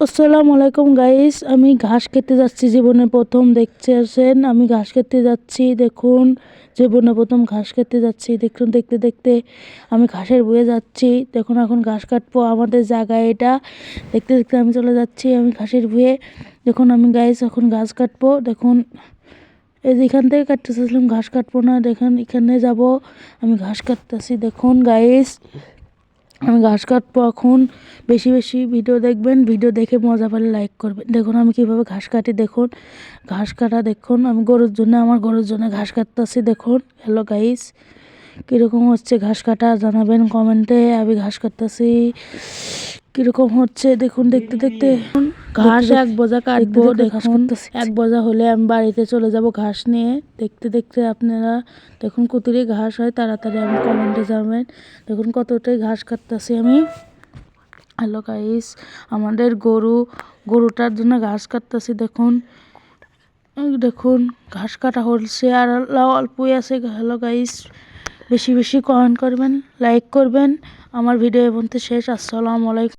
আসসালামু আলাইকুম গাইস, আমি ঘাস খেতে যাচ্ছি। জীবনে প্রথম দেখছেন আমি ঘাস খেতে যাচ্ছি। দেখুন, জীবনে প্রথম ঘাস খেতে যাচ্ছি। দেখুন, দেখতে দেখতে আমি ঘাসের বয়ে যাচ্ছি। দেখুন, এখন ঘাস কাটবো আমাদের জায়গায় এটা। দেখতে দেখতে আমি চলে যাচ্ছি আমি ঘাসের বয়ে। দেখুন, আমি গাইস এখন ঘাস কাটবো। দেখুন, এই যে এখান থেকে কাটতে চাইছিলাম, ঘাস কাটবো না। দেখুন, এখানে যাব, আমি ঘাস কাটতেছি। দেখুন গাইস, আমি ঘাস কাটবো এখন। বেশি বেশি ভিডিও দেখবেন, ভিডিও দেখে মজা পেলে লাইক করবেন। দেখুন আমি কিভাবে ঘাস কাটি। দেখুন ঘাস কাটা। দেখুন আমি আমার গরুর জন্য ঘাস কাটতেছি। দেখুন, হ্যালো গাইস, কীরকম হচ্ছে ঘাস কাটা জানাবেন কমেন্টে। আমি ঘাস কাটতেছি, কীরকম হচ্ছে দেখুন। দেখতে দেখতে ঘাস এক বোঝা কাটবো। দেখুন এক বোঝা হলে আমি বাড়িতে চলে যাব ঘাস নিয়ে। দেখতে দেখতে আপনারা দেখুন কতটি ঘাস হয়, তাড়াতাড়ি আমি কমেন্টে যাবেন। দেখুন কতটাই ঘাস কাটতেছি আমি। হ্যালো গাইস, আমাদের গরুটার জন্য ঘাস কাটতেছি। দেখুন দেখুন ঘাস কাটা হচ্ছে আর অল্পই আছে। হ্যালো গাইস, বেশি বেশি কমেন্ট করবেন, লাইক করবেন। আমার ভিডিও এ পর্যন্ত শেষ। আসসালামু আলাইকুম।